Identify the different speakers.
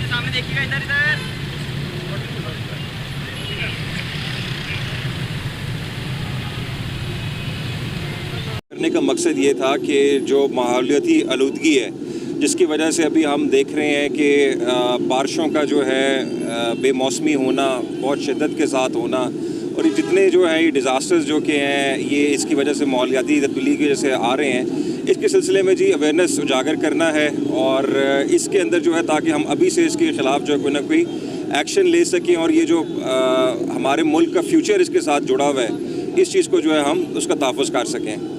Speaker 1: सामने देखिएगा, इधर इधर।
Speaker 2: करने का मकसद ये था कि जो माहौलियाती आलूदगी है, जिसकी वजह से अभी हम देख रहे हैं कि बारिशों का जो है बेमौसमी होना, बहुत शिद्दत के साथ होना, और ये जितने जो हैं ये डिज़ास्टर्स जो कि हैं ये इसकी वजह से माहौलियाती तब्दीली की वजह से आ रहे हैं। इसके सिलसिले में जी अवेयरनेस उजागर करना है और इसके अंदर जो है ताकि हम अभी से इसके ख़िलाफ़ जो कोई ना कोई एक्शन ले सकें और ये जो हमारे मुल्क का फ्यूचर इसके साथ जुड़ा हुआ है, इस चीज़ को जो है हम उसका तहफ़्फ़ुज़ कर सकें।